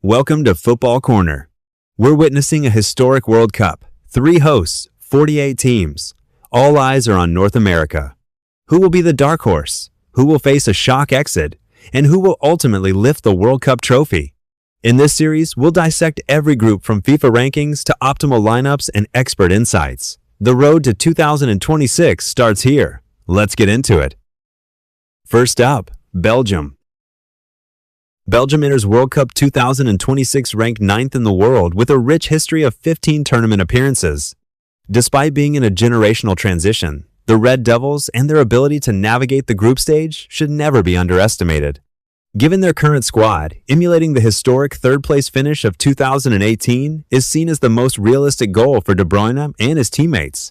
Welcome to Football Corner. We're witnessing a historic World Cup. 3 hosts, 48 teams. All eyes are on North America. Who will be the dark horse? Who will face a shock exit? And who will ultimately lift the World Cup trophy? In this series, we'll dissect every group from FIFA rankings to optimal lineups and expert insights. The road to 2026 starts here. Let's get into it. First up, Belgium. Belgium enters World Cup 2026 ranked 9th in the world with a rich history of 15 tournament appearances. Despite being in a generational transition, the Red Devils and their ability to navigate the group stage should never be underestimated. Given their current squad, emulating the historic third-place finish of 2018 is seen as the most realistic goal for De Bruyne and his teammates.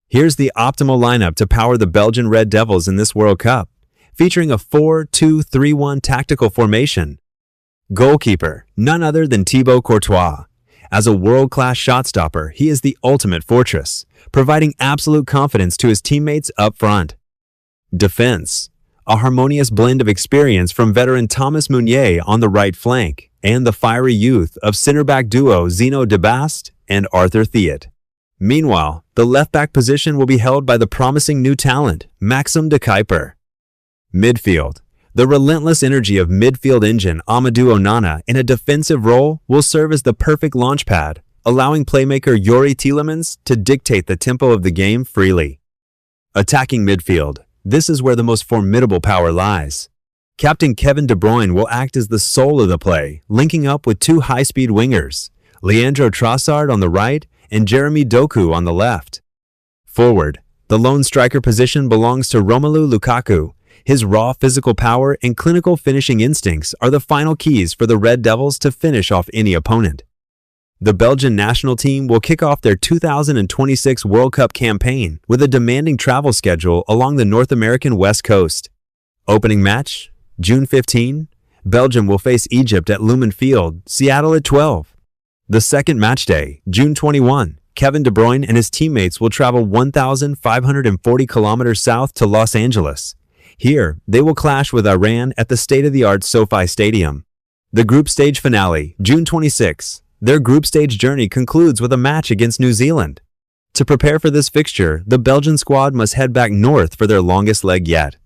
Here's the optimal lineup to power the Belgian Red Devils in this World Cup, featuring a 4-2-3-1 tactical formation. Goalkeeper, none other than Thibaut Courtois. As a world-class shot stopper, he is the ultimate fortress, providing absolute confidence to his teammates up front. Defense, a harmonious blend of experience from veteran Thomas Meunier on the right flank and the fiery youth of center-back duo Zeno de Bast and Arthur Theat. Meanwhile, the left-back position will be held by the promising new talent, Maxim de Kuiper. Midfield. The relentless energy of midfield engine Amadou Onana in a defensive role will serve as the perfect launchpad, allowing playmaker Yuri Tielemans to dictate the tempo of the game freely. Attacking midfield. This is where the most formidable power lies. Captain Kevin De Bruyne will act as the soul of the play, linking up with 2 high-speed wingers, Leandro Trossard on the right and Jeremy Doku on the left. Forward. The lone striker position belongs to Romelu Lukaku. His raw physical power and clinical finishing instincts are the final keys for the Red Devils to finish off any opponent. The Belgian national team will kick off their 2026 World Cup campaign with a demanding travel schedule along the North American West Coast. Opening match, June 15, Belgium will face Egypt at Lumen Field, Seattle at 12. The second match day, June 21, Kevin De Bruyne and his teammates will travel 1,540 kilometers south to Los Angeles. Here, they will clash with Iran at the state-of-the-art SoFi Stadium. The group stage finale, June 26. Their group stage journey concludes with a match against New Zealand. To prepare for this fixture, the Belgian squad must head back north for their longest leg yet,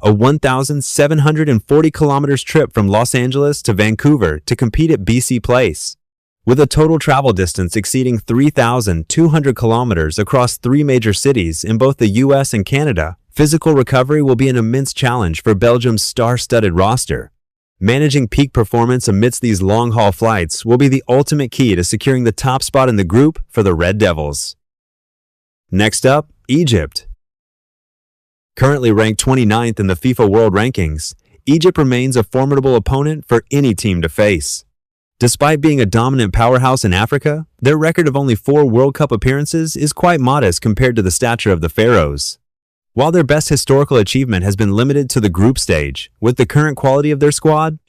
a 1,740 kilometers trip from Los Angeles to Vancouver to compete at BC Place. With a total travel distance exceeding 3,200 kilometers across 3 major cities in both the US and Canada, physical recovery will be an immense challenge for Belgium's star-studded roster. Managing peak performance amidst these long-haul flights will be the ultimate key to securing the top spot in the group for the Red Devils. Next up, Egypt. Currently ranked 29th in the FIFA World Rankings, Egypt remains a formidable opponent for any team to face. Despite being a dominant powerhouse in Africa, their record of only 4 World Cup appearances is quite modest compared to the stature of the Pharaohs. While their best historical achievement has been limited to the group stage, with the current quality of their squad,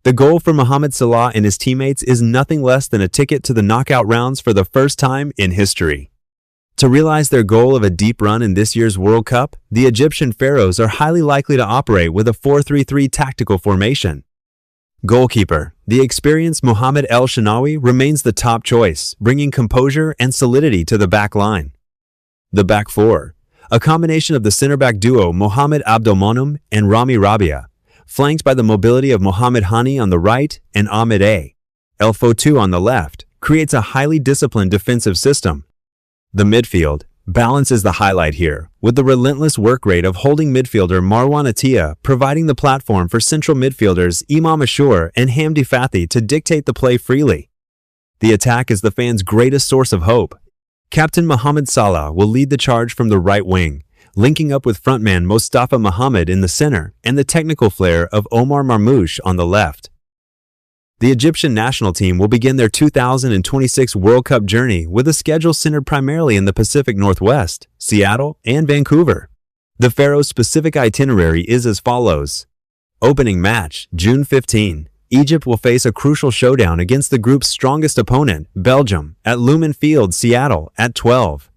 the goal for Mohamed Salah and his teammates is nothing less than a ticket to the knockout rounds for the first time in history. To realize their goal of a deep run in this year's World Cup, the Egyptian Pharaohs are highly likely to operate with a 4-3-3 tactical formation. Goalkeeper. The experienced Mohamed El Shenawi remains the top choice, bringing composure and solidity to the back line. The back 4. A combination of the center-back duo Mohamed Abdelmonem and Rami Rabia, flanked by the mobility of Mohamed Hani on the right and Ahmed El Foutou on the left, creates a highly disciplined defensive system. The midfield. Balance is the highlight here, with the relentless work rate of holding midfielder Marwan Attia providing the platform for central midfielders Imam Ashur and Hamdi Fathi to dictate the play freely. The attack is the fans' greatest source of hope. Captain Mohamed Salah will lead the charge from the right wing, linking up with frontman Mostafa Mohamed in the center and the technical flair of Omar Marmoush on the left. The Egyptian national team will begin their 2026 World Cup journey with a schedule centered primarily in the Pacific Northwest, Seattle, and Vancouver. The Pharaohs' specific itinerary is as follows. Opening match, June 15. Egypt will face a crucial showdown against the group's strongest opponent, Belgium, at Lumen Field, Seattle, at 12.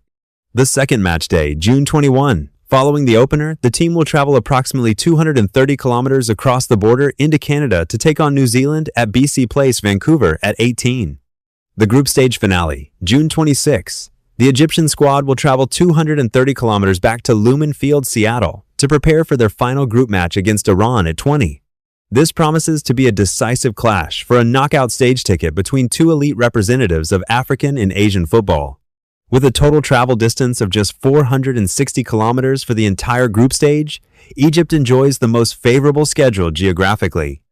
The second match day, June 21. Following the opener, the team will travel approximately 230 kilometers across the border into Canada to take on New Zealand at BC Place, Vancouver at 18. The group stage finale, June 26. The Egyptian squad will travel 230 kilometers back to Lumen Field, Seattle, to prepare for their final group match against Iran at 20. This promises to be a decisive clash for a knockout stage ticket between two elite representatives of African and Asian football. With a total travel distance of just 460 kilometers for the entire group stage, Egypt enjoys the most favorable schedule geographically.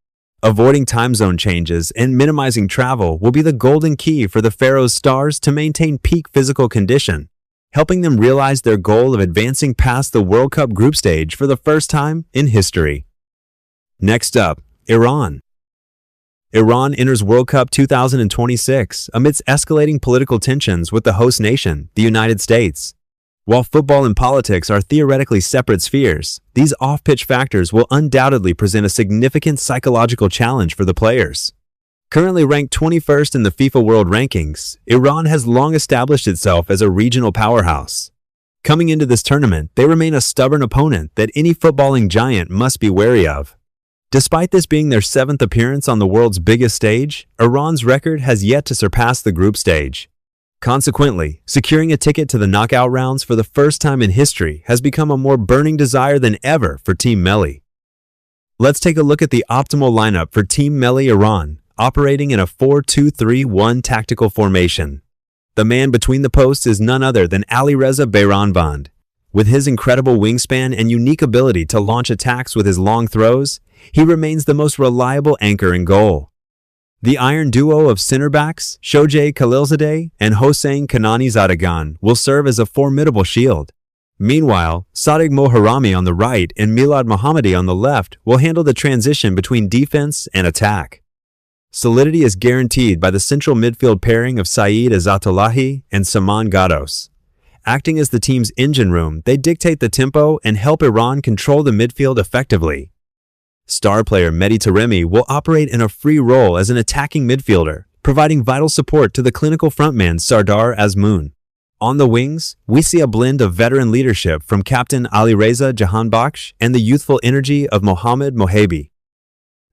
Avoiding time zone changes and minimizing travel will be the golden key for the Pharaoh's Stars to maintain peak physical condition, helping them realize their goal of advancing past the World Cup group stage for the first time in history. Next up, Iran. Iran enters World Cup 2026 amidst escalating political tensions with the host nation, the United States. While football and politics are theoretically separate spheres, these off-pitch factors will undoubtedly present a significant psychological challenge for the players. Currently ranked 21st in the FIFA World Rankings, Iran has long established itself as a regional powerhouse. Coming into this tournament, they remain a stubborn opponent that any footballing giant must be wary of. Despite this being their 7th appearance on the world's biggest stage, Iran's record has yet to surpass the group stage. Consequently, securing a ticket to the knockout rounds for the first time in history has become a more burning desire than ever for Team Melli. Let's take a look at the optimal lineup for Team Melli Iran, operating in a 4-2-3-1 tactical formation. The man between the posts is none other than Alireza Bayramvand. With his incredible wingspan and unique ability to launch attacks with his long throws, he remains the most reliable anchor in goal. The iron duo of center backs, Shoje Khalilzadeh and Hossein Kanani Zadagan, will serve as a formidable shield. Meanwhile, Sadiq Moharami on the right and Milad Mohammadi on the left will handle the transition between defense and attack. Solidity is guaranteed by the central midfield pairing of Saeed Azatolahi and Saman Ghados. Acting as the team's engine room, they dictate the tempo and help Iran control the midfield effectively. Star player Mehdi Taremi will operate in a free role as an attacking midfielder, providing vital support to the clinical frontman Sardar Azmoun. On the wings, we see a blend of veteran leadership from captain Alireza Jahanbakhsh and the youthful energy of Mohammad Mohebi.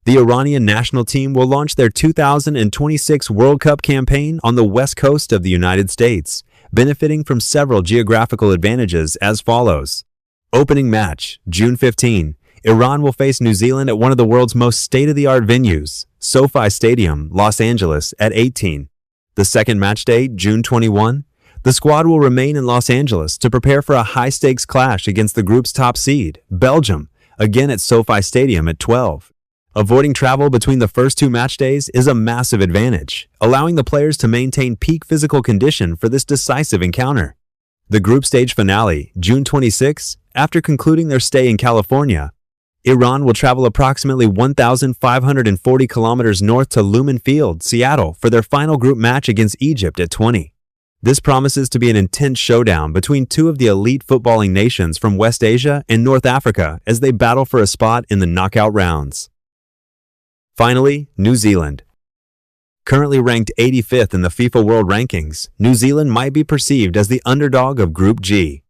The Iranian national team will launch their 2026 World Cup campaign on the west coast of the United States, benefiting from several geographical advantages as follows. Opening match, June 15. Iran will face New Zealand at one of the world's most state-of-the-art venues, SoFi Stadium, Los Angeles, at 18. The second match day, June 21. The squad will remain in Los Angeles to prepare for a high-stakes clash against the group's top seed, Belgium, again at SoFi Stadium at 12. Avoiding travel between the first two match days is a massive advantage, allowing the players to maintain peak physical condition for this decisive encounter. The group stage finale, June 26, after concluding their stay in California, Iran will travel approximately 1,540 kilometers north to Lumen Field, Seattle, for their final group match against Egypt at 20. This promises to be an intense showdown between two of the elite footballing nations from West Asia and North Africa as they battle for a spot in the knockout rounds. Finally, New Zealand. Currently ranked 85th in the FIFA World Rankings, New Zealand might be perceived as the underdog of Group G.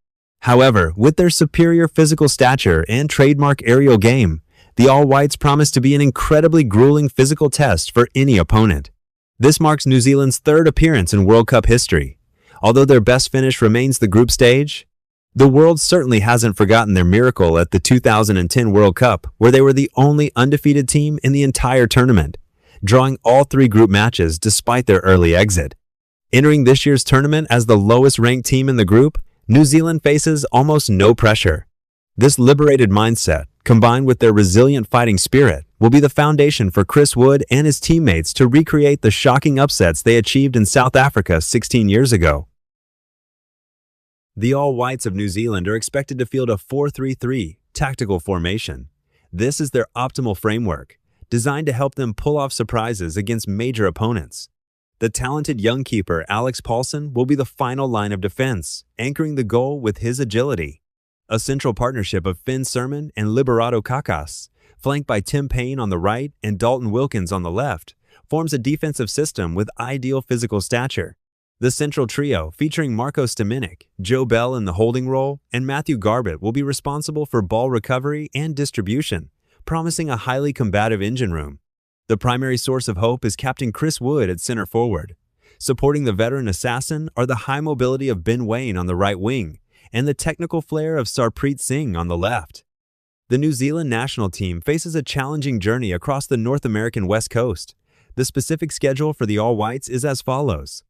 However, with their superior physical stature and trademark aerial game, the All-Whites promise to be an incredibly grueling physical test for any opponent. This marks New Zealand's third appearance in World Cup history. Although their best finish remains the group stage, the world certainly hasn't forgotten their miracle at the 2010 World Cup, where they were the only undefeated team in the entire tournament, drawing all three group matches despite their early exit. Entering this year's tournament as the lowest-ranked team in the group, New Zealand faces almost no pressure. This liberated mindset, combined with their resilient fighting spirit, will be the foundation for Chris Wood and his teammates to recreate the shocking upsets they achieved in South Africa 16 years ago. The All Whites of New Zealand are expected to field a 4-3-3 tactical formation. This is their optimal framework, designed to help them pull off surprises against major opponents. The talented young keeper Alex Paulsen will be the final line of defense, anchoring the goal with his agility. A central partnership of Finn Sermon and Liberato Kakas, flanked by Tim Payne on the right and Dalton Wilkins on the left, forms a defensive system with ideal physical stature. The central trio, featuring Marco Stamenic, Joe Bell in the holding role, and Matthew Garbett, will be responsible for ball recovery and distribution, promising a highly combative engine room. The primary source of hope is Captain Chris Wood at center forward. Supporting the veteran assassin are the high mobility of Ben Waine on the right wing and the technical flair of Sarpreet Singh on the left. The New Zealand national team faces a challenging journey across the North American West Coast. The specific schedule for the All Whites is as follows.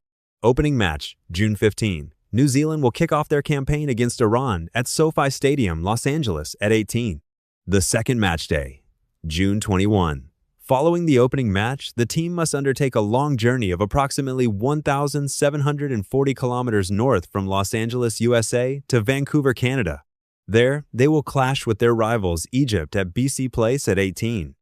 Opening match, June 15. New Zealand will kick off their campaign against Iran at SoFi Stadium, Los Angeles at 18. The second match day, June 21. Following the opening match, the team must undertake a long journey of approximately 1,740 kilometers north from Los Angeles, USA to Vancouver, Canada. There, they will clash with their rivals Egypt at BC Place at 18.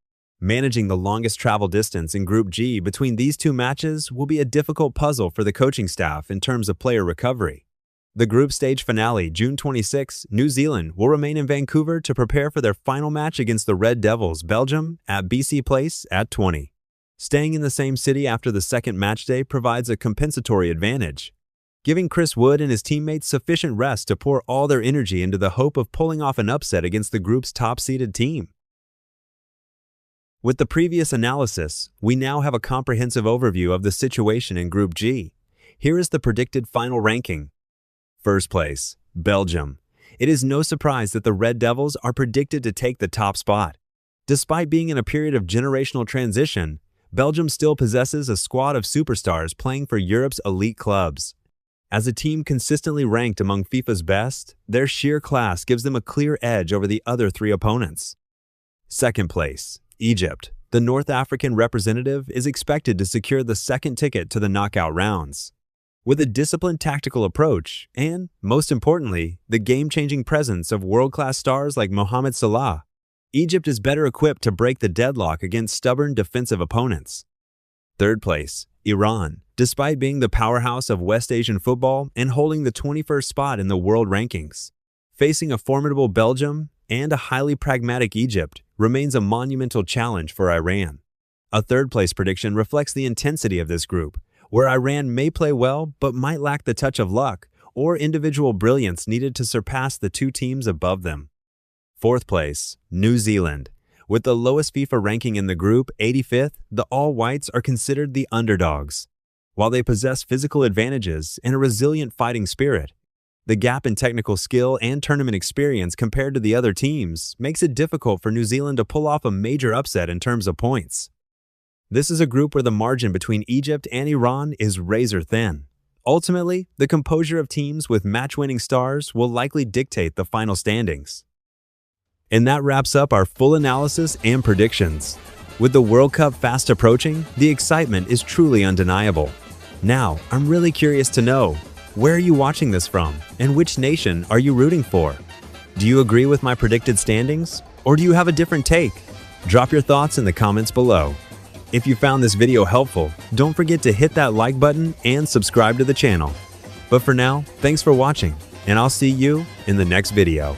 Managing the longest travel distance in Group G between these two matches will be a difficult puzzle for the coaching staff in terms of player recovery. The group stage finale, June 26, New Zealand will remain in Vancouver to prepare for their final match against the Red Devils, Belgium, at BC Place at 20. Staying in the same city after the second match day provides a compensatory advantage, giving Chris Wood and his teammates sufficient rest to pour all their energy into the hope of pulling off an upset against the group's top-seeded team. With the previous analysis, we now have a comprehensive overview of the situation in Group G. Here is the predicted final ranking. First place, Belgium. It is no surprise that the Red Devils are predicted to take the top spot. Despite being in a period of generational transition, Belgium still possesses a squad of superstars playing for Europe's elite clubs. As a team consistently ranked among FIFA's best, their sheer class gives them a clear edge over the other three opponents. Second place, Egypt. The North African representative is expected to secure the second ticket to the knockout rounds. With a disciplined tactical approach and, most importantly, the game-changing presence of world-class stars like Mohamed Salah, Egypt is better equipped to break the deadlock against stubborn defensive opponents. Third place, Iran. Despite being the powerhouse of West Asian football and holding the 21st spot in the world rankings, facing a formidable Belgium and a highly pragmatic Egypt remains a monumental challenge for Iran. A third-place prediction reflects the intensity of this group, where Iran may play well but might lack the touch of luck or individual brilliance needed to surpass the two teams above them. Fourth place, New Zealand. With the lowest FIFA ranking in the group, 85th, the All Whites are considered the underdogs. While they possess physical advantages and a resilient fighting spirit, the gap in technical skill and tournament experience compared to the other teams makes it difficult for New Zealand to pull off a major upset in terms of points. This is a group where the margin between Egypt and Iran is razor thin. Ultimately, the composure of teams with match-winning stars will likely dictate the final standings. And that wraps up our full analysis and predictions. With the World Cup fast approaching, the excitement is truly undeniable. Now, I'm really curious to know, where are you watching this from, and which nation are you rooting for? Do you agree with my predicted standings, or do you have a different take? Drop your thoughts in the comments below. If you found this video helpful, don't forget to hit that like button and subscribe to the channel. But for now, thanks for watching, and I'll see you in the next video.